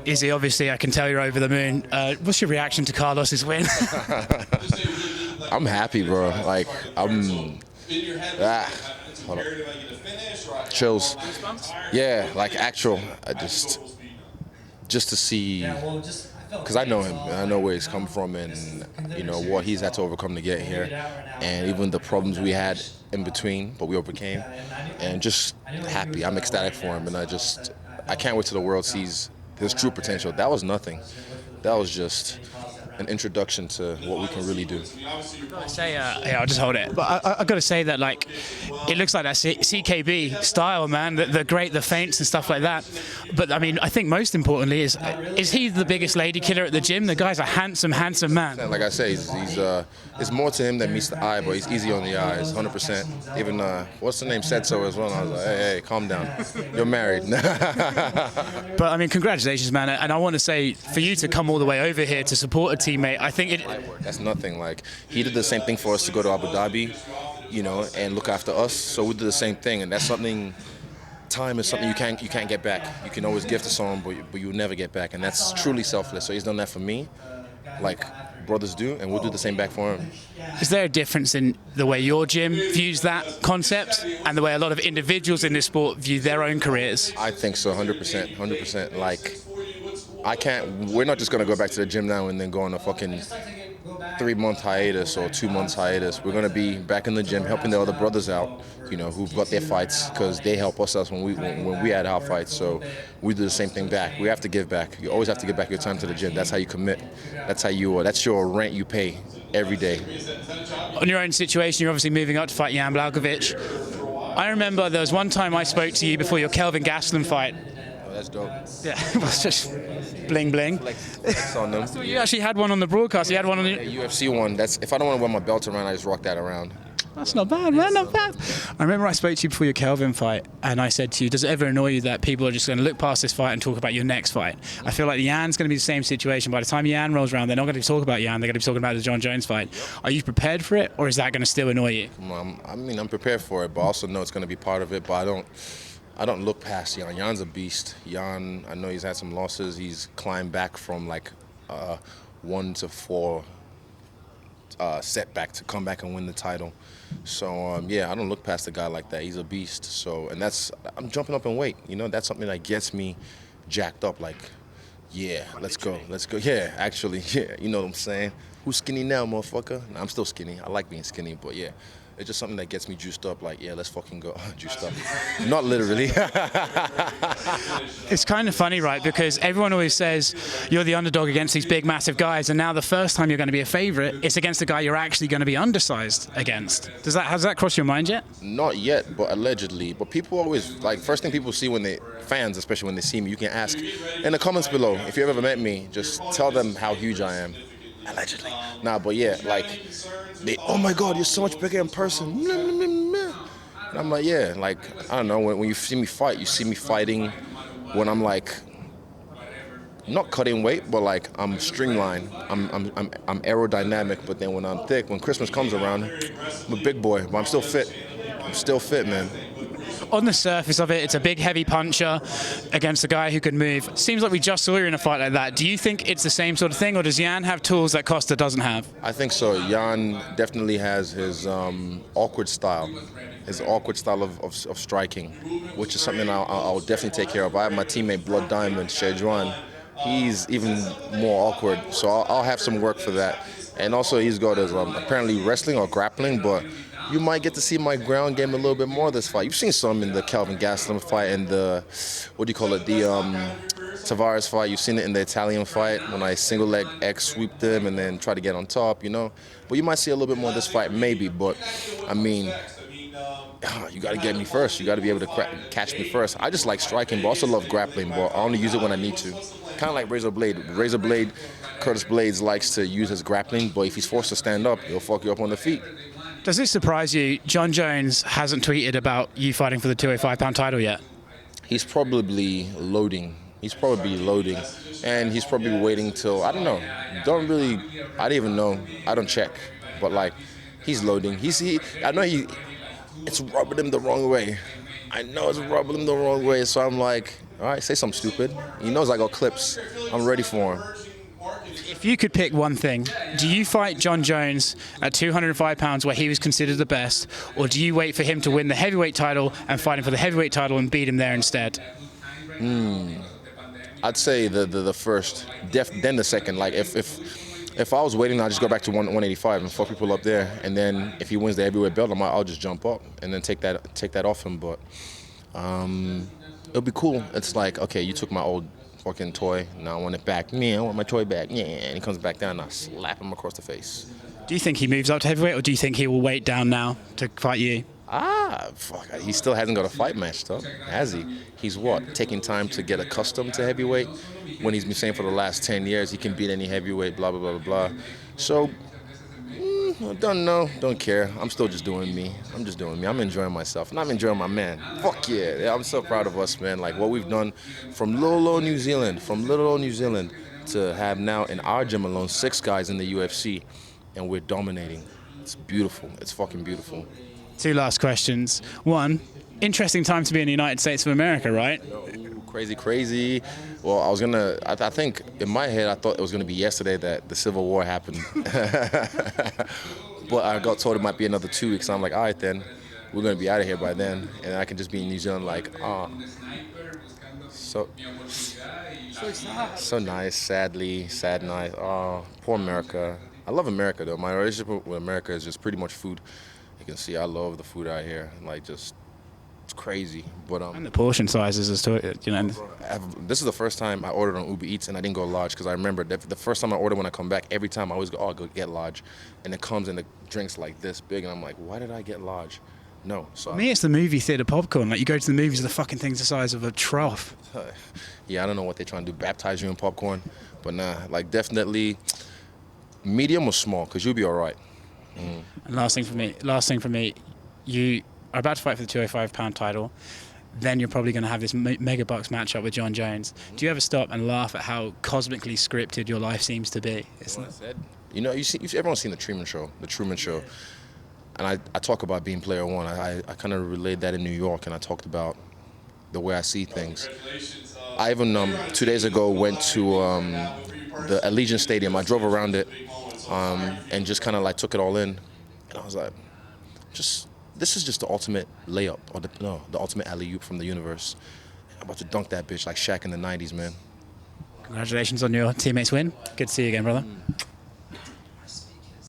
Izzy, obviously, I can tell you're over the moon. What's your reaction to Carlos's win? I'm happy, bro. Like, hold on. Chills. Yeah, like actual. Just to see, because I know him, and I know where he's come from, and you know what he's had to overcome to get here, and even the problems we had in between, but we overcame, and just happy. I'm ecstatic for him, and I can't wait till the world sees his true potential. That was nothing. That was just an introduction to what we can really do. Yeah, I'll just hold it. But I got to say that, like, it looks like that CKB style, man. The feints and stuff like that. But I mean, I think most importantly is he the biggest lady killer at the gym? The guy's a handsome man. Like I say, it's more to him than meets the eye, but he's easy on the eyes, 100%. Even what's the name said so as well. And I was like, hey, calm down. You're married. But I mean, congratulations, man. And I want to say, for you to come all the way over here to support a teammate, I think that's nothing. Like, he did the same thing for us to go to Abu Dhabi, you know, and look after us. So we did the same thing, and that's something. Time is something you can't get back. You can always give to someone, but you'll never get back, and that's truly selfless. So he's done that for me, like brothers do, and we'll do the same back for him. Is there a difference in the way your gym views that concept and the way a lot of individuals in this sport view their own careers? I think so, 100%. Like, we're not just gonna go back to the gym now and then go on a fucking 3-month hiatus or 2 months hiatus. We're gonna be back in the gym helping the other brothers out, you know, who've got their fights, because they help us when we had our fights. So we do the same thing back. We have to give back. You always have to give back your time to the gym. That's how you commit. That's your rent you pay every day. On your own situation, you're obviously moving up to fight Jan Blachowicz. I remember there was one time I spoke to you before your Kelvin Gastelum fight. That's dope. Yeah, it was just bling bling. Flex on them. So you actually had one on the broadcast. You had one on the UFC one. That's if I don't want to wear my belt around, I just rock that around. That's not bad, man. Not bad. I remember I spoke to you before your Kelvin fight, and I said to you, "Does it ever annoy you that people are just going to look past this fight and talk about your next fight?" I feel like Jan's going to be the same situation. By the time Jan rolls around, they're not going to be talking about Jan. They're going to be talking about the Jon Jones fight. Are you prepared for it, or is that going to still annoy you? I mean, I'm prepared for it, but I also know it's going to be part of it. But I don't look past Jan. Jan's a beast. Jan, I know he's had some losses. He's climbed back from like 1 to 4 setback to come back and win the title. So yeah, I don't look past a guy like that. He's a beast. So, and I'm jumping up in weight. You know, that's something that gets me jacked up. Like, yeah, let's go. Yeah, actually, yeah. You know what I'm saying? Who's skinny now, motherfucker? Nah, I'm still skinny. I like being skinny, but yeah. It's just something that gets me juiced up, like, yeah, let's fucking go. Juiced up. Not literally. It's kind of funny, right? Because everyone always says you're the underdog against these big, massive guys, and now the first time you're going to be a favorite, it's against a guy you're actually going to be undersized against. Has that crossed your mind yet? Not yet, but allegedly. But people always, like, first thing people see fans, especially when they see me, you can ask in the comments below, if you've ever met me, just tell them how huge I am. Allegedly. Nah, but yeah, like, oh my God, you're so much bigger in person. And I'm like, yeah, like, I don't know, when you see me fight, you see me fighting when I'm like, not cutting weight, but like I'm streamlined, I'm aerodynamic, but then when I'm thick, when Christmas comes around, I'm a big boy, but I'm still fit. I'm still fit, man. On the surface of it, it's a big, heavy puncher against a guy who can move. Seems like we just saw you in a fight like that. Do you think it's the same sort of thing, or does Jan have tools that Costa doesn't have? I think so. Jan definitely has his awkward style of striking, which is something I'll definitely take care of. I have my teammate Blood Diamond, Shejuan. He's even more awkward, so I'll have some work for that. And also he's got his apparently wrestling or grappling, but you might get to see my ground game a little bit more this fight. You've seen some in the Kelvin Gastelum fight and the, the Tavares fight. You've seen it in the Italian fight when I single leg X sweep them and then try to get on top, you know. But you might see a little bit more this fight, maybe. But I mean, you got to get me first. You got to be able to catch me first. I just like striking, but also love grappling. But I only use it when I need to. Kind of like Razor Blade. Razor Blade, Curtis Blades likes to use his grappling, but if he's forced to stand up, he'll fuck you up on the feet. Does this surprise you? Jon Jones hasn't tweeted about you fighting for the 205-pound title yet. He's probably loading. And he's probably waiting till, I don't know. I don't even know. I don't check. But like, he's loading. It's rubbing him the wrong way. I know it's rubbing him the wrong way, so I'm like, all right, say something stupid. He knows I got clips. I'm ready for him. If you could pick one thing, do you fight Jon Jones at 205 pounds where he was considered the best, or do you wait for him to win the heavyweight title and fight him for the heavyweight title and beat him there instead? I'd say the first, then the second. Like if I was waiting, I'd just go back to 185 and fuck people up there, and then if he wins the heavyweight belt, I'll just jump up and then take that off him. But it'll be cool. It's like, okay, you took my old fucking toy, now I want it back. Yeah, I want my toy back. Yeah, and he comes back down, and I slap him across the face. Do you think he moves up to heavyweight, or do you think he will wait down now to fight you? Fuck. He still hasn't got a fight match, though, has he? He's what? Taking time to get accustomed to heavyweight when he's been saying for the last 10 years he can beat any heavyweight, blah, blah, blah, blah, blah. So, I don't know. Don't care. I'm still just doing me. I'm just doing me. I'm enjoying myself, and I'm enjoying my man. Fuck yeah. I'm so proud of us, man. Like, what we've done from little old New Zealand, to have now in our gym alone 6 guys in the UFC, and we're dominating. It's beautiful. It's fucking beautiful. 2 last questions. 1, interesting time to be in the United States of America, right? Ooh, crazy. Well, I think in my head, I thought it was gonna be yesterday that the Civil War happened. But I got told it might be another 2 weeks. So I'm like, all right then, we're gonna be out of here by then. And I can just be in New Zealand like, so nice, sad night. Oh, poor America. I love America though. My relationship with America is just pretty much food. You can see I love the food out here. Like, just, it's crazy. But And the portion sizes as to, you know. this is the first time I ordered on Uber Eats and I didn't go large, because I remember that the first time I order when I come back, every time I always go, oh, I'll go get large, and it comes in the drinks like this big, and I'm like, why did I get large? No. So For me, it's the movie theater popcorn. Like, you go to the movies, the fucking thing's the size of a trough. Yeah, I don't know what they're trying to do, baptize you in popcorn, but nah, like definitely medium or small, because you'll be all right. And last thing for me, you are about to fight for the 205-pound title. Then you're probably going to have this mega bucks matchup with Jon Jones. Do you ever stop and laugh at how cosmically scripted your life seems to be? You know, everyone's seen the Truman Show. And I talk about being player one. I kind of relayed that in New York, and I talked about the way I see things. I even 2 days ago went to the Allegiant Stadium. I drove around it and just kind of like took it all in, and I was like, this is just the ultimate layup, or the ultimate alley-oop from the universe. I'm about to dunk that bitch like Shaq in the 90s, man. Congratulations on your teammates' win. Good to see you again, brother.